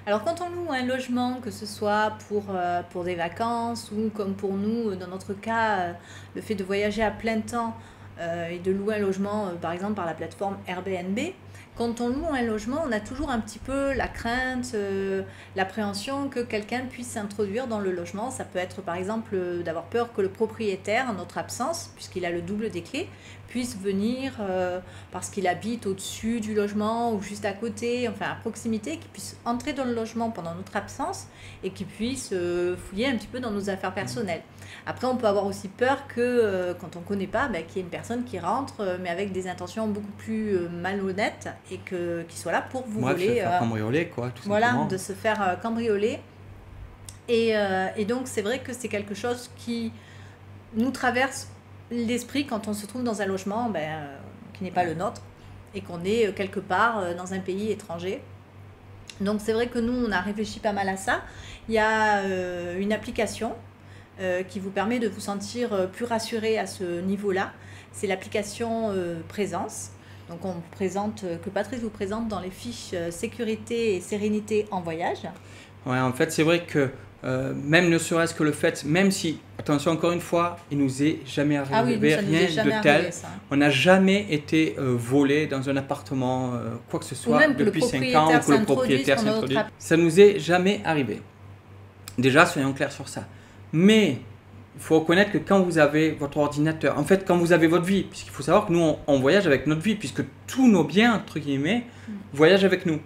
Alors quand on loue un logement, que ce soit pour des vacances ou comme pour nous, dans notre cas, le fait de voyager à plein temps et de louer un logement, par exemple par la plateforme Airbnb, quand on loue un logement, on a toujours un petit peu la crainte, l'appréhension que quelqu'un puisse s'introduire dans le logement. Ça peut être par exemple d'avoir peur que le propriétaire, en notre absence, puisqu'il a le double des clés, puisse venir parce qu'il habite au-dessus du logement ou juste à côté, enfin à proximité, qu'il puisse entrer dans le logement pendant notre absence et qu'il puisse fouiller un petit peu dans nos affaires personnelles. Après, on peut avoir aussi peur que quand on ne connaît pas, qu'il y ait une personne qui rentre, mais avec des intentions beaucoup plus malhonnêtes et qu'il soit là pour vous Bref, se voler. faire cambrioler, quoi, tout Voilà, simplement. de se faire cambrioler. Et donc, c'est vrai que c'est quelque chose qui nous traverse l'esprit quand on se trouve dans un logement qui n'est pas le nôtre et qu'on est quelque part dans un pays étranger. Donc, c'est vrai que nous, on a réfléchi pas mal à ça. Il y a une application qui vous permet de vous sentir plus rassuré à ce niveau-là. C'est l'application Présence. Donc, on présente, que Patrice vous présente dans les fiches sécurité et sérénité en voyage. Ouais, en fait, c'est vrai que même ne serait-ce que le fait, même si, attention encore une fois, il nous est jamais arrivé Ah oui, nous, ça nous est rien jamais de tel. arrivé, ça. On n'a jamais été volé dans un appartement, quoi que ce soit, même que depuis le 5 ans, ou que le propriétaire propriétaire s'introduise s'introduise. sur notre Ça nous est jamais arrivé. Déjà, soyons clairs sur ça. Mais il faut reconnaître que quand vous avez votre ordinateur, en fait, quand vous avez votre vie, puisqu'il faut savoir que nous, on voyage avec notre vie, puisque tous nos biens, entre guillemets, voyagent avec nous.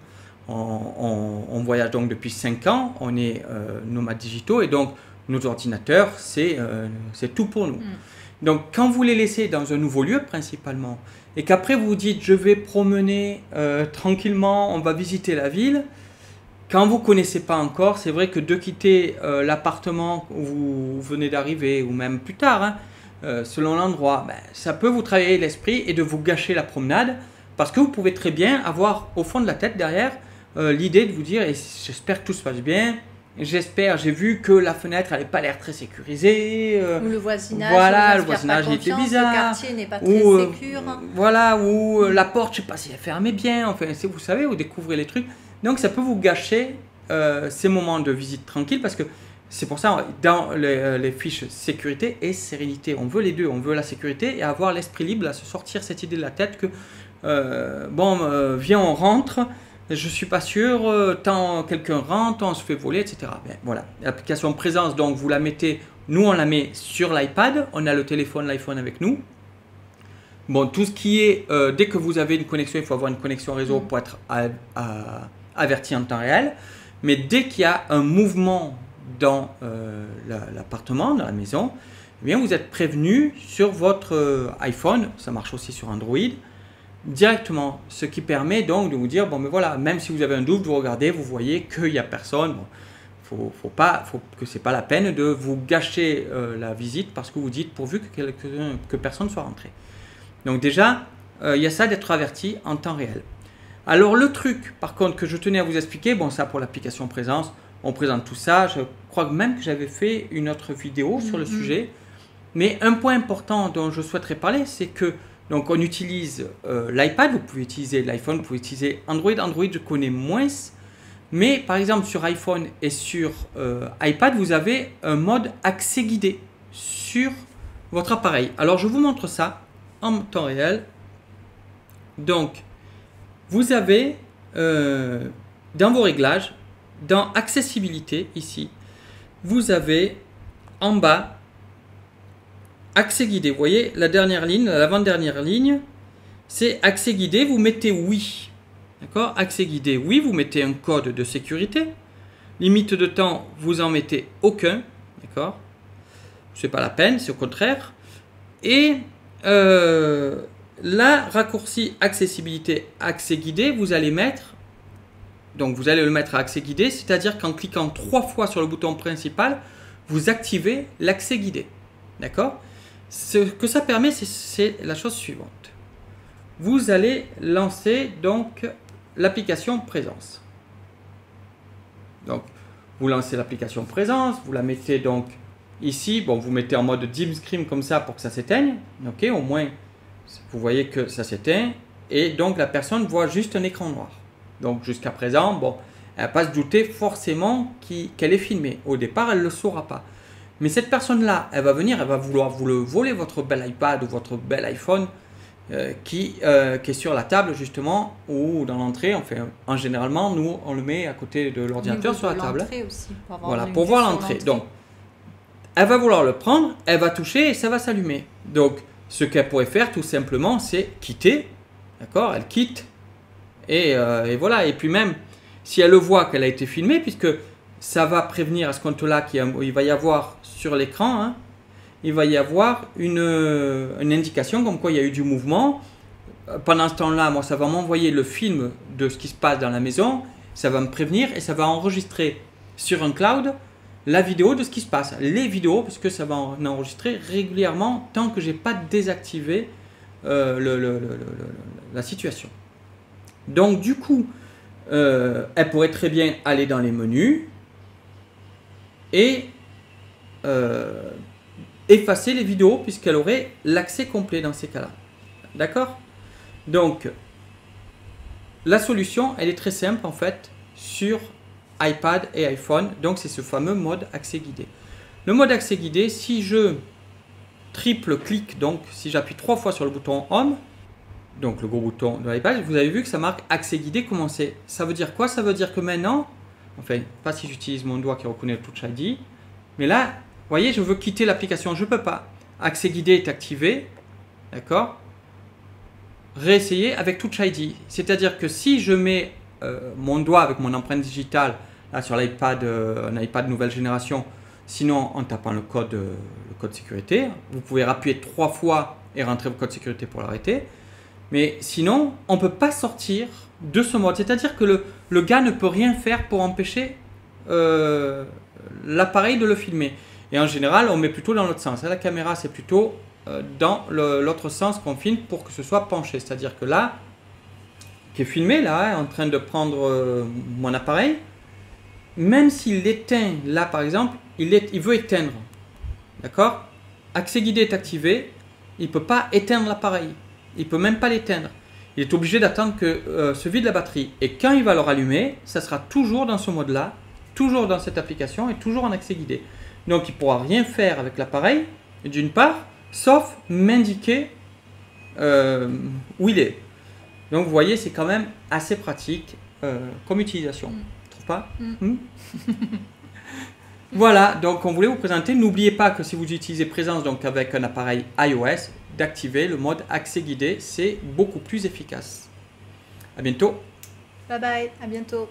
On voyage donc depuis 5 ans, on est nomades digitaux, et donc nos ordinateurs, c'est tout pour nous. Donc, quand vous les laissez dans un nouveau lieu, principalement, et qu'après vous vous dites, je vais promener tranquillement, on va visiter la ville, quand vous ne connaissez pas encore, c'est vrai que de quitter l'appartement où vous venez d'arriver, ou même plus tard, selon l'endroit, ça peut vous travailler l'esprit et de vous gâcher la promenade, parce que vous pouvez très bien avoir au fond de la tête derrière l'idée de vous dire, et j'espère que tout se passe bien, j'ai vu que la fenêtre n'avait pas l'air très sécurisée. Ou le voisinage, voilà, le voisinage était bizarre. Le quartier n'est pas très sécure. Voilà, ou la porte, je ne sais pas si elle fermait bien, enfin, vous savez, vous découvrez les trucs. Donc ça peut vous gâcher ces moments de visite tranquille, parce que c'est pour ça, dans les fiches sécurité et sérénité, on veut les deux, on veut la sécurité et avoir l'esprit libre, à se sortir cette idée de la tête que, viens, on rentre, je suis pas sûr, tant quelqu'un rentre, on se fait voler, etc. Voilà, l'application Présence, donc vous la mettez, nous on la met sur l'iPad, on a le téléphone, l'iPhone avec nous. Bon, tout ce qui est, dès que vous avez une connexion, il faut avoir une connexion réseau pour être averti en temps réel. Mais dès qu'il y a un mouvement dans l'appartement, dans la maison, eh bien vous êtes prévenu sur votre iPhone, ça marche aussi sur Android, directement. Ce qui permet donc de vous dire, bon mais voilà, même si vous avez un doute, vous regardez, vous voyez qu'il n'y a personne. Bon, que c'est pas la peine de vous gâcher la visite parce que vous dites pourvu que personne soit rentré. Donc déjà, il y a ça d'être averti en temps réel. Alors le truc, par contre, que je tenais à vous expliquer, bon ça pour l'application Présence, on présente tout ça, je crois même que j'avais fait une autre vidéo sur le sujet, mais un point important dont je souhaiterais parler, c'est que donc on utilise l'iPad, vous pouvez utiliser l'iPhone, vous pouvez utiliser Android. Android je connais moins, mais par exemple sur iPhone et sur iPad, vous avez un mode accès guidé sur votre appareil. Alors je vous montre ça en temps réel. Donc vous avez dans vos réglages, dans accessibilité ici, vous avez en bas accès guidé. Vous voyez la dernière ligne, l'avant-dernière ligne, c'est accès guidé. Vous mettez oui, d'accord? Accès guidé, oui. Vous mettez un code de sécurité. Limite de temps, vous en mettez aucun, d'accord? C'est pas la peine, c'est au contraire. Et la raccourci accessibilité accès guidé, vous allez mettre, donc vous allez le mettre à accès guidé, c'est-à-dire qu'en cliquant 3 fois sur le bouton principal, vous activez l'accès guidé. D'accord? Ce que ça permet, c'est la chose suivante. Vous allez lancer donc l'application Présence. Donc, vous lancez l'application Présence, vous la mettez donc ici, bon, vous mettez en mode dim screen comme ça pour que ça s'éteigne. Ok, au moins, vous voyez que ça s'éteint et donc la personne voit juste un écran noir. Donc jusqu'à présent, bon, elle va pas se douter forcément qu'elle est filmée. Au départ, elle ne le saura pas. Mais cette personne-là, elle va venir, elle va vouloir vous le voler, votre bel iPad ou votre bel iPhone qui est sur la table justement ou dans l'entrée. Enfin, en généralement, nous, on le met à côté de l'ordinateur sur la table. Aussi, pour voir l'entrée. Donc, elle va vouloir le prendre, elle va toucher et ça va s'allumer. Donc, ce qu'elle pourrait faire tout simplement, c'est quitter. D'accord? Elle quitte. Et voilà. Et puis même, si elle le voit qu'elle a été filmée, puisque ça va prévenir à ce compte-là qu'il va y avoir sur l'écran, hein, il va y avoir une indication comme quoi il y a eu du mouvement. Pendant ce temps-là, moi, ça va m'envoyer le film de ce qui se passe dans la maison. Ça va me prévenir et ça va enregistrer sur un cloud la vidéo de ce qui se passe. Les vidéos, parce que ça va en enregistrer régulièrement tant que je n'ai pas désactivé la situation. Donc, du coup, elle pourrait très bien aller dans les menus et effacer les vidéos puisqu'elle aurait l'accès complet dans ces cas-là. D'accord? Donc, la solution, elle est très simple en fait sur iPad et iPhone. Donc, c'est ce fameux mode accès guidé. Le mode accès guidé, si je triple-clique, donc si j'appuie 3 fois sur le bouton Home, donc le gros bouton de l'iPad, vous avez vu que ça marque accès guidé commencé. Ça veut dire quoi? Ça veut dire que maintenant, enfin, pas si j'utilise mon doigt qui reconnaît le Touch ID, mais là, vous voyez, je veux quitter l'application, je ne peux pas. Accès guidé est activé, d'accord? Réessayer avec Touch ID. C'est-à-dire que si je mets mon doigt avec mon empreinte digitale là, sur l'iPad, un iPad nouvelle génération, sinon en tapant le code sécurité, vous pouvez appuyer 3 fois et rentrer le code sécurité pour l'arrêter. Mais sinon, on ne peut pas sortir de ce mode. C'est-à-dire que le gars ne peut rien faire pour empêcher l'appareil de le filmer. Et en général, on met plutôt dans l'autre sens. La caméra, c'est plutôt dans l'autre sens qu'on filme pour que ce soit penché. C'est-à-dire que là, qui est filmé, là, en train de prendre mon appareil, même s'il l'éteint, là par exemple, il veut éteindre. D'accord? Accès guidé est activé, il ne peut pas éteindre l'appareil. Il ne peut même pas l'éteindre. Il est obligé d'attendre que se vide la batterie. Et quand il va le rallumer, ça sera toujours dans ce mode-là, toujours dans cette application et toujours en accès guidé. Donc il ne pourra rien faire avec l'appareil, d'une part, sauf m'indiquer où il est. Donc vous voyez, c'est quand même assez pratique comme utilisation. Tu trouves pas? Voilà, donc on voulait vous présenter. N'oubliez pas que si vous utilisez Présence donc avec un appareil iOS, d'activer le mode accès guidé, c'est beaucoup plus efficace. À bientôt. Bye bye, à bientôt.